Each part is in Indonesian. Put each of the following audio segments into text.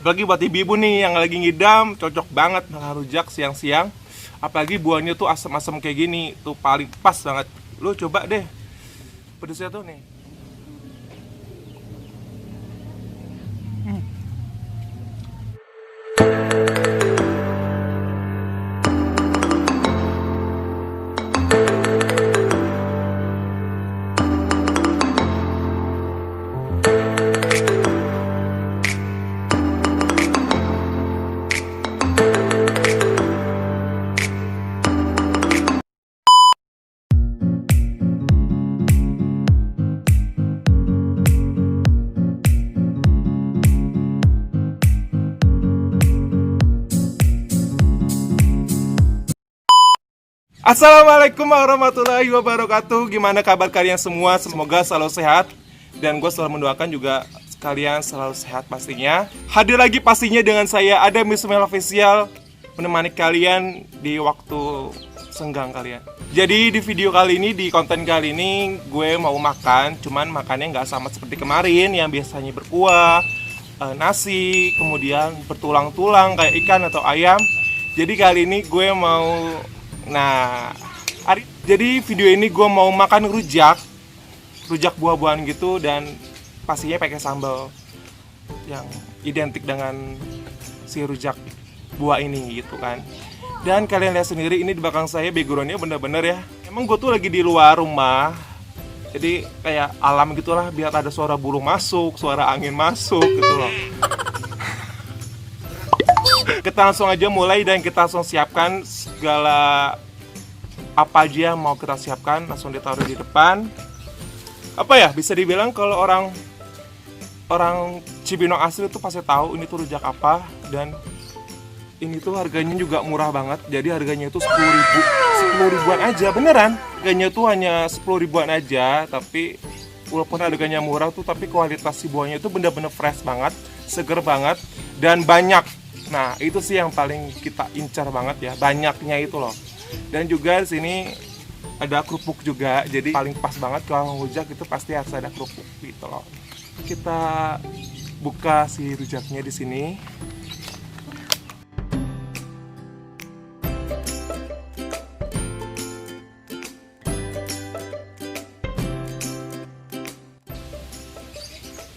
Apalagi buat ibu-ibu nih yang lagi ngidam, cocok banget makan rujak siang-siang. Apalagi buahnya tuh asam-asam kayak gini, tuh paling pas banget. Lu coba deh, pedesnya tuh nih. Assalamualaikum warahmatullahi wabarakatuh. Gimana kabar kalian semua? Semoga selalu sehat. Dan gue selalu mendoakan juga kalian selalu sehat pastinya. Hadir lagi pastinya dengan saya Adam Ismail Official, menemani kalian di waktu senggang kalian. Jadi di video kali ini, di konten kali ini gue mau makan. Cuman makannya nggak sama seperti kemarin yang biasanya berkuah, nasi, kemudian bertulang-tulang kayak ikan atau ayam. Jadi kali ini gue mau jadi video ini gue mau makan rujak buah-buahan gitu, dan pastinya pakai sambal yang identik dengan si rujak buah ini gitu kan. Dan kalian lihat sendiri ini di belakang saya backgroundnya bener-bener ya. Emang gue tuh lagi di luar rumah, jadi kayak alam gitulah, biar ada suara burung masuk, suara angin masuk gitu loh. Kita langsung aja mulai dan kita langsung siapkan segala apa aja yang mau kita siapkan, langsung ditaruh di depan. Apa ya, bisa dibilang kalau orang Cibinong asli itu pasti tahu ini tuh rujak apa. Dan ini tuh harganya juga murah banget. Jadi harganya itu 10 ribuan aja, beneran. Harganya tuh hanya 10 ribuan aja. Tapi walaupun harganya murah tuh, tapi kualitas si buahnya itu bener-bener fresh banget, seger banget, dan banyak. Nah, itu sih yang paling kita incar banget ya, banyaknya itu loh. Dan juga di sini ada kerupuk juga, jadi paling pas banget kalau rujak itu pasti harus ada kerupuk gitu loh. Kita buka si rujaknya di sini.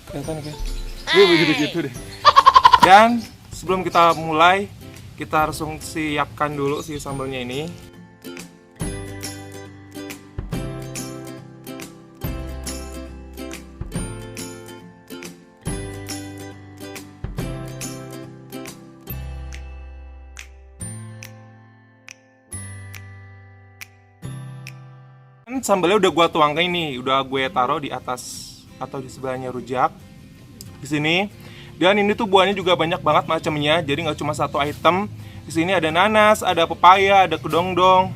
Kelihatan kan? Begitu deh. Dan sebelum kita mulai, kita harus siapkan dulu si sambalnya ini. Sambalnya udah gua tuangkan ini, udah gue taruh di atas atau di sebelahnya rujak di sini. Dan ini tuh buahnya juga banyak banget macamnya, jadi nggak cuma satu item. Di sini ada nanas, ada pepaya, ada kedongdong,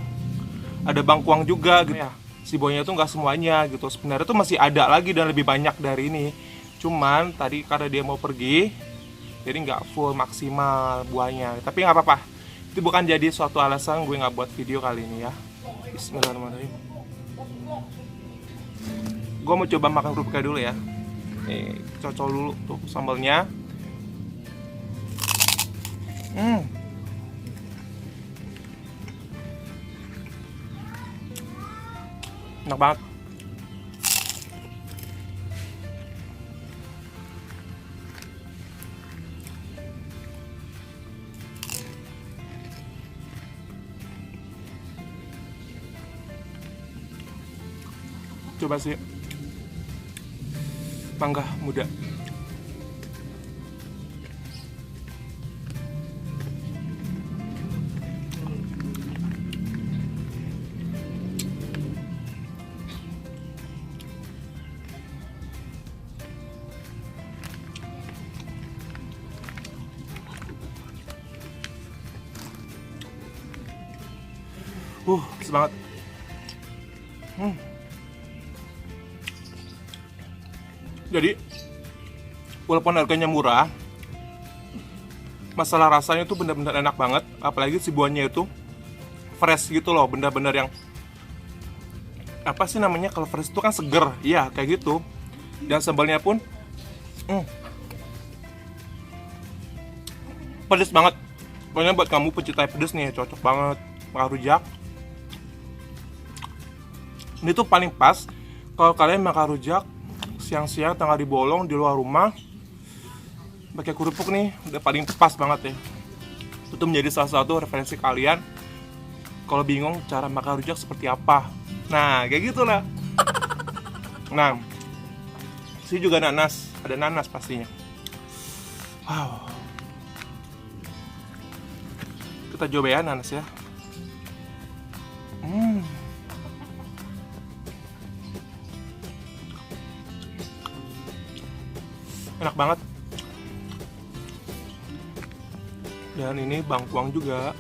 ada bangkuang juga gitu ya. Si buahnya tuh nggak semuanya gitu. Sebenarnya tuh masih ada lagi dan lebih banyak dari ini. Cuman tadi karena dia mau pergi, jadi nggak full maksimal buahnya. Tapi nggak apa-apa. Itu bukan jadi suatu alasan gue nggak buat video kali ini ya. Bismillahirrahmanirrahim. Gue mau coba makan kerupuknya dulu ya. Nih, cocol dulu tuh sambalnya. Enak banget. Coba sih mangga muda. Semangat. Jadi walaupun harganya murah, masalah rasanya tuh benar-benar enak banget. Apalagi si buahnya itu fresh gitu loh, benar-benar yang apa sih namanya, kalau fresh itu kan seger, iya kayak gitu. Dan sambalnya pun Pedes banget. Pokoknya buat kamu pecinta pedes nih, cocok banget makan rujak. Ini tuh paling pas kalau kalian makan rujak siang-siang tengah dibolong di luar rumah pakai kerupuk nih, udah paling pas banget ya. Itu menjadi salah satu referensi kalian kalau bingung cara makan rujak seperti apa. Nah, kayak gitulah. Nah, sini juga nanas, ada nanas pastinya. Wow. Kita coba ya nanas ya. Enak banget. Dan ini bangkuang juga.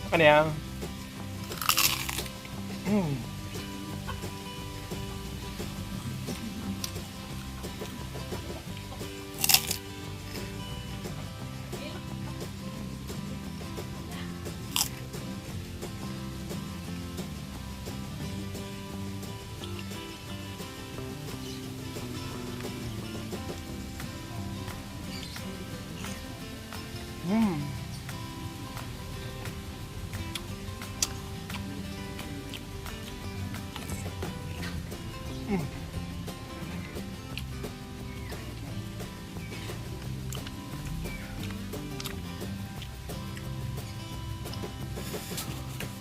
Makan ya.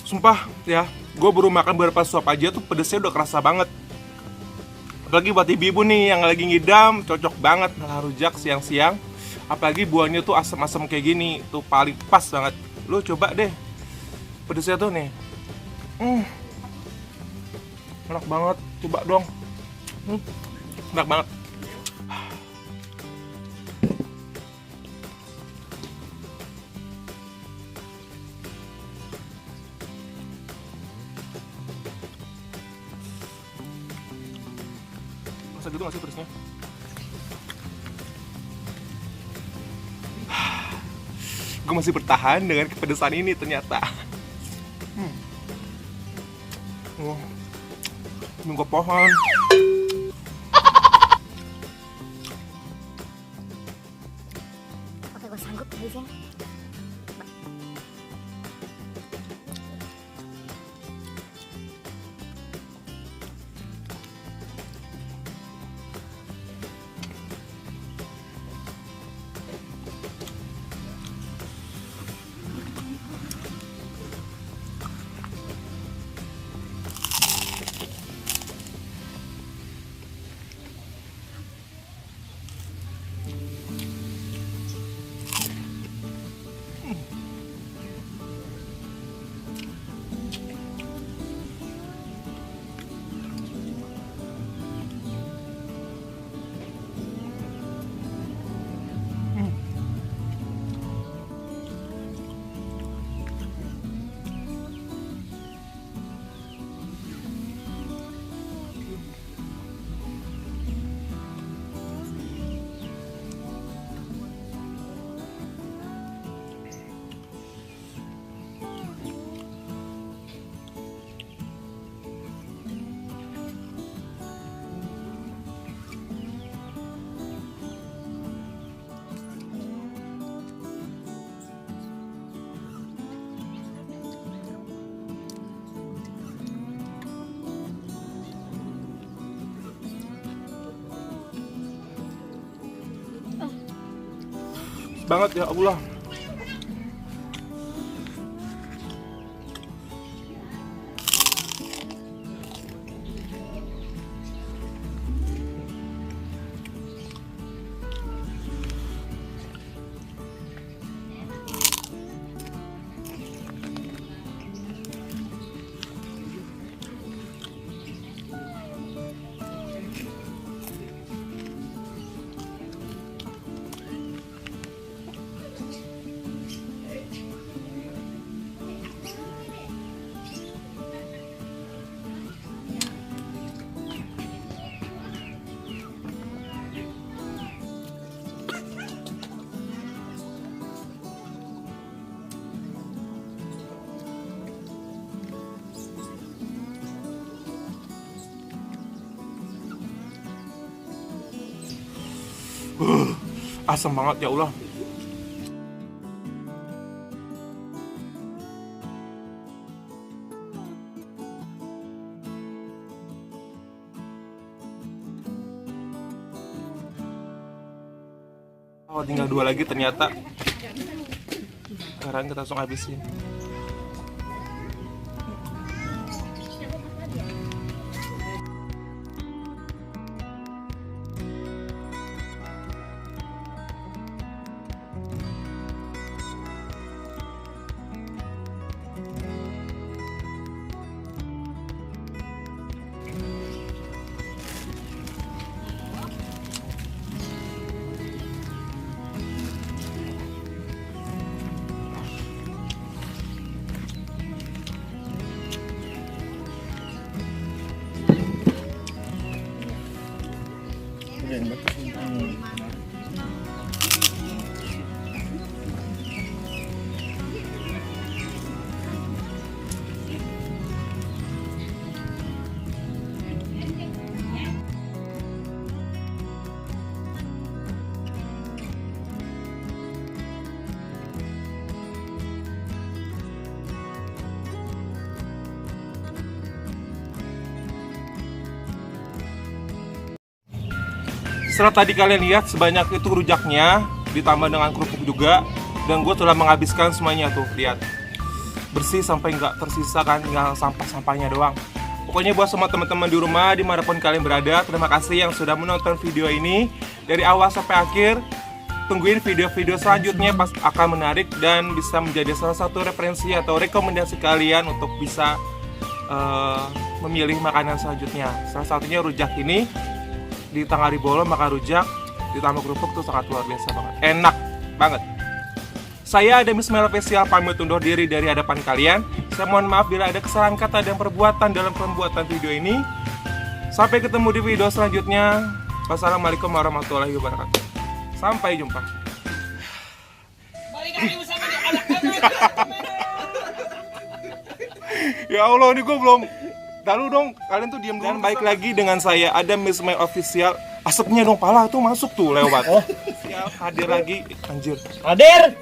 Sumpah ya, gue baru makan beberapa suap aja tuh pedesnya udah kerasa banget. Apalagi buat ibu-ibu nih yang lagi ngidam, cocok banget makan rujak siang-siang. Apalagi buahnya tuh asam-asam kayak gini, tuh paling pas banget. Lu coba deh pedesnya tuh nih. Enak banget, coba dong. Enak banget. Masa gitu gak sih pedesnya? Gue masih bertahan dengan kepedesan ini ternyata. Nunggu pohon. Oke, gue sanggup habisin. Banget ya Allah. Asam banget ya Allah. Oh, tinggal 2 lagi ternyata. Sekarang kita langsung habisin. Setelah tadi kalian lihat sebanyak itu rujaknya, ditambah dengan kerupuk juga, dan gue telah menghabiskan semuanya tuh, lihat bersih sampai nggak tersisa kan, tinggal sampah-sampahnya doang. Pokoknya buat semua teman-teman di rumah dimanapun kalian berada, terima kasih yang sudah menonton video ini dari awal sampai akhir. Tungguin video-video selanjutnya, pas akan menarik dan bisa menjadi salah satu referensi atau rekomendasi kalian untuk bisa memilih makanan selanjutnya. Salah satunya rujak ini. Di tengah hari bolong makan rujak ditambah kerupuk tuh sangat luar biasa banget, enak banget. Saya Adam Ismail Official pamit undur diri dari hadapan kalian. Saya mohon maaf bila ada kesalahan kata dan perbuatan dalam pembuatan video ini. Sampai ketemu di video selanjutnya. Wassalamualaikum warahmatullahi wabarakatuh. Sampai jumpa. Ya Allah, ini gue belum. Lalu dong, kalian tuh diam dulu. Dan baik lagi dengan saya, Adam Ismail Official. Asapnya dong, pala tuh masuk tuh lewat. Oh, siap, hadir lagi, anjir. Hadir.